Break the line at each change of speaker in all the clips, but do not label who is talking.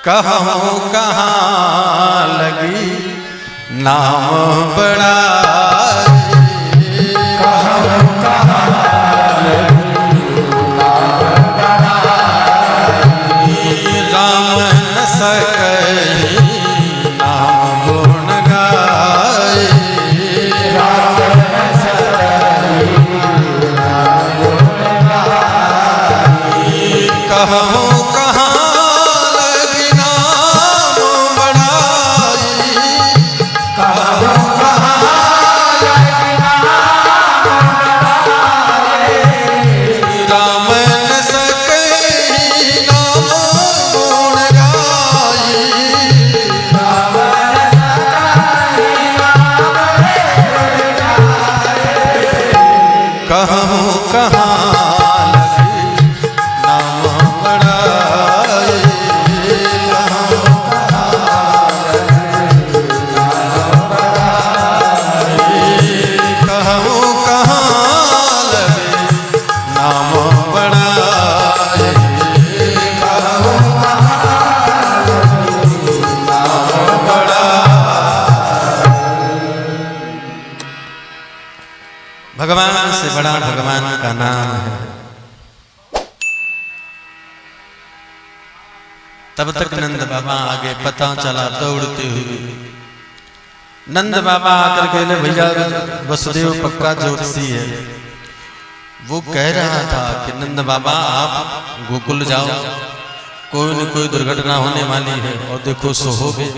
कहूँ कहाँ लगी नाम बड़ा, कहूँ कहाँ लगी नाम बड़ा, राम न सकहि नाम गुण गाए, राम न सकहि नाम गुण गाए, कहूँ भगवान से बड़ा भगवान का नाम है। तब तक नंद बाबा आगे पता चला दौड़ते हुए। नंद बाबा आकर कहले भैया वसुदेव पक्का ज्योतिषी है। वो कह रहा था कि नंद बाबा आप गोकुल जाओ, कोई न कोई दुर्घटना होने वाली है और देखो सो हो गए।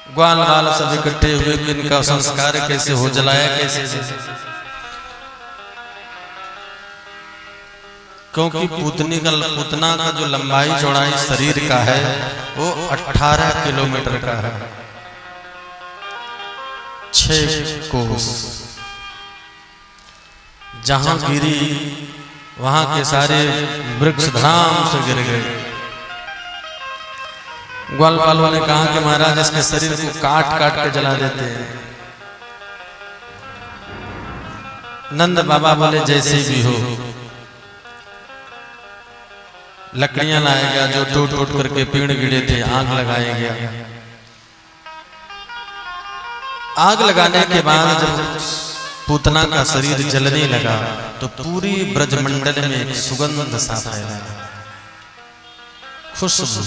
ग्वाल वाल सब इकट्ठे हुए कि इनका संस्कार कैसे हो, जलाया कैसे, क्योंकि पूतना का जो लंबाई चौड़ाई शरीर का है वो 18 किलोमीटर का है, 6 कोस। जहां गिरी वहां के सारे वृक्ष धाम से गिर गए। ग्वाल वालों ने कहा कि महाराज इसके शरीर को काट काट के जला देते हैं। नंद बाबा बोले जैसे भी हो, लकड़ियां लाएगा जो टूट टूट करके पेड़ गिरे थे, आग लगाएगा। आग लगाने के बाद जब पूतना का शरीर जलने लगा तो पूरी ब्रजमंडल में एक सुगंध सा फैला, खुशबू।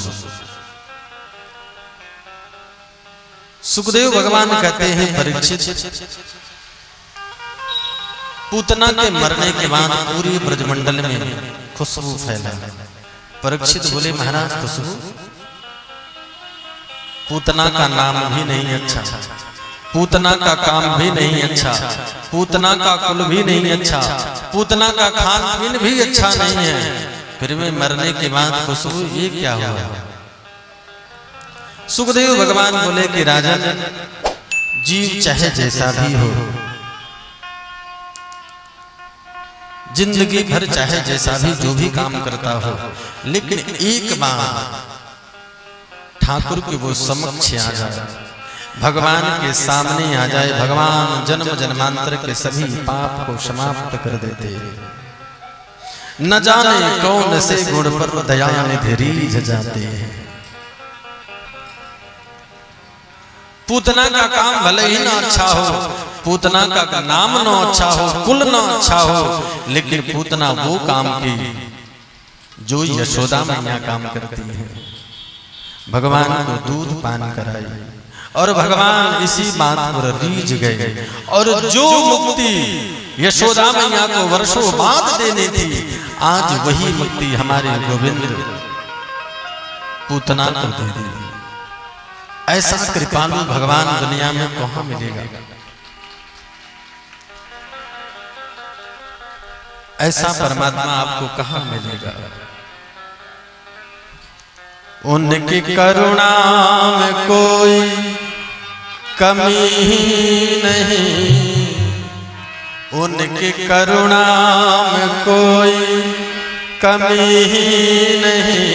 सुखदेव भगवान कहते हैं परीक्षित, पूतना के मरने के बाद पूरी ब्रजमंडल में खुशबू फैला। परीक्षित बोले महाराज खुशबू, पूतना का नाम भी नहीं अच्छा, पूतना का काम भी नहीं अच्छा, पूतना का कुल भी नहीं अच्छा, पूतना का खान पीन भी अच्छा नहीं है, फिर भी मरने के बाद खुशबू, ये क्या हुआ? सुखदेव भगवान बोले कि राजन, जीव चाहे जैसा भी हो, जिंदगी भर चाहे जैसा भी जो भी काम करता हो, लेकिन एक बार ठाकुर के वो समक्ष आ जाए, भगवान के सामने आ जाए, भगवान जन्म जन्मांतर के सभी पाप को समाप्त कर देते। न जाने कौन से गुण पर दया निधि रीझ जाते हैं। पूतना का काम भले ही ना अच्छा हो, पूतना का नाम ना अच्छा हो, कुल ना अच्छा हो, लेकिन पूतना वो काम की जो यशोदा मैया काम करती है। भगवान को दूध पान कराई और भगवान इसी बात पर रीझ गए, और जो मुक्ति यशोदा मैया को वर्षों बाद देनी थी, आज वही मुक्ति हमारे गोविंद पूतना को दे दी। ऐसा कृपालु भगवान दुनिया में कहां मिलेगा? ऐसा परमात्मा आपको कहां मिलेगा? उनकी करुणा में कोई कमी नहीं, उनकी करुणा में कोई कमी नहीं,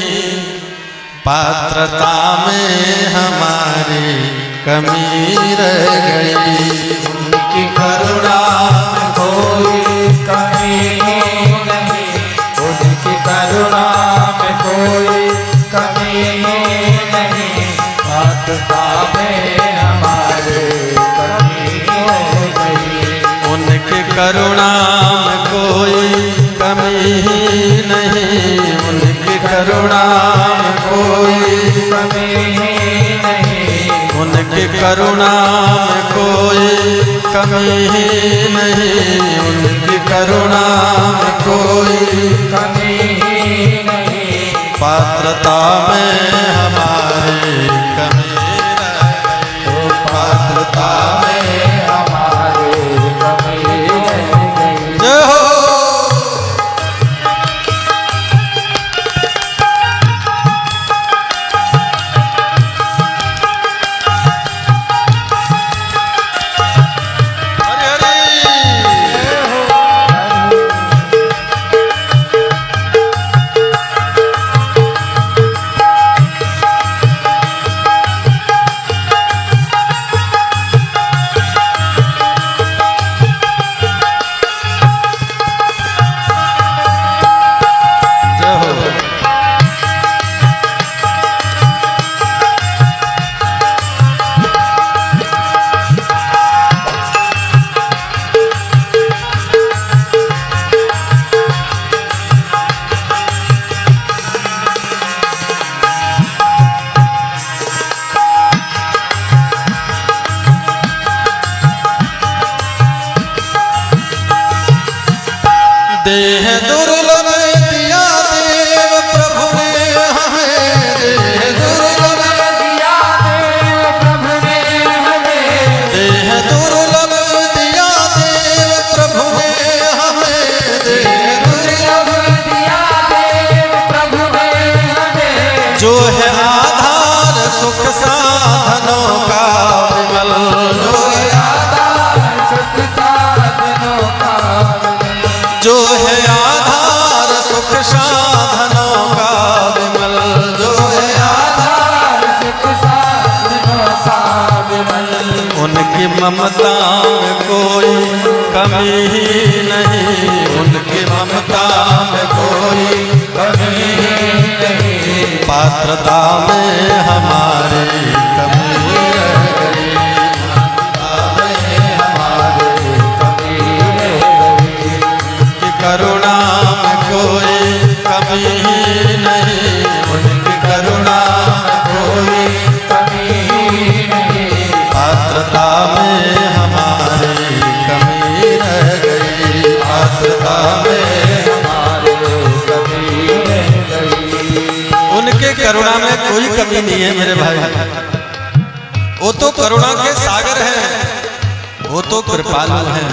पात्रता में हमारी कमी रह गई। उनकी करुणा में कोई कमी नहीं, उनकी करुणा में कोई
पात्रता में हमारे कमी हो गई।
उनकी करुणा में कोई कमी नहीं, उनकी करुणा में कोई
कमी नहीं,
उनकी करुणा में कोई कमी नहीं, उनकी करुणा में कोई
कमी नहीं।
पात्रता में हमारे कमी रह गई, पात्रता में
हमारे कमी रह गई।
जय हो। देह दुर्लभ दिया देव प्रभु ने हमें, देह दुर्लभ
दिया देव प्रभु ने हमें,
देह दुर्लभ दिया देव प्रभु ने हमें, देह
दुर्लभ दिया देव प्रभु ने हमें।
जो है आधार सुख साधनों का विमल, जो है
आधार सुख साधनों का,
जो है आधार सुख साधनों का विमल, जो है
आधार सुख साधनों का विमल।
उनकी ममता में कोई कमी नहीं, उनकी ममता में कोई
कमी नहीं।
पात्रता में हमारे कमी रह गई, पात्रता में हमारे
कमी रह गई।
उनकी करुणा में कोई कमी नहीं, उनकी करुणा में कोई
कमी नहीं।
पात्रता में हमारे कमी रह गई, पात्रता में
हमारे कमी रह गई।
उनके करुणा में कोई कमी नहीं है मेरे भाई। वो तो करुणा के सागर हैं, वो तो कृपालु हैं।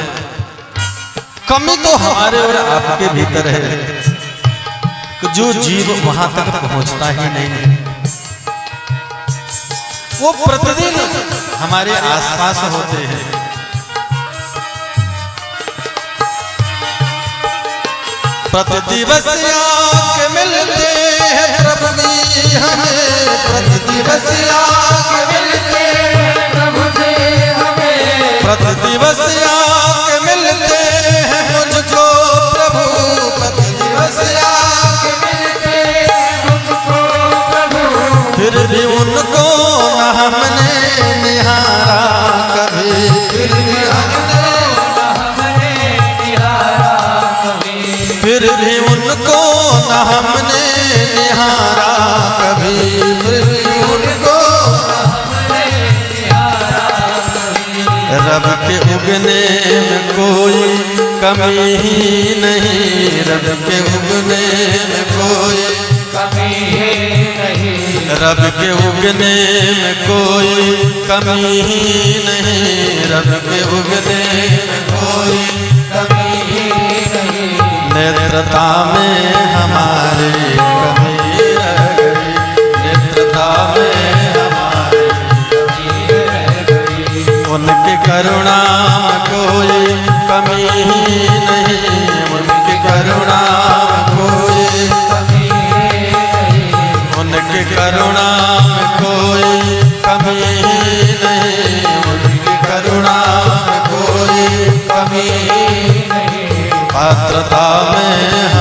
कमी तो हमारे और आपके भीतर है, जो जीव वहां तक पहुंचता ही नहीं। वो प्रतिदिन हमारे आसपास होते हैं। प्रतिदिवस आके मिलते हैं प्रभु जी हमें, प्रतिदिवस आके मिलते हैं
प्रभु जी हमें,
प्रतिदिवस आके मिलते हैं मुझको प्रभु, प्रतिदिवस आके
मिलते मुझको प्रभु।
फिर भी उनको न हमने निहारा कभी, फिर भी हमने
निहारा कभी,
फिर भी उनको न हमने निहारा कभी, फिर भी उनको
निहारा कभी।
रब के उगने में कोई कमी ही नहीं, रब के उगने में कोई
कमी नहीं।
रब के उगने में कोई कमी ही नहीं, रब के उगने में कोई
कमी नहीं।
नेत्रता में हमारे कमी रह गई, नेत्रता में हमारे
कमी रह गई।
उनकी करुणा में कोई कमी ही नहीं, उनकी करुणा में कोई
कमी नहीं।
उनकी करुणा में कोई कमी ही नहीं, उनकी करुणा में कोई कमी
नहीं।
पात्रता में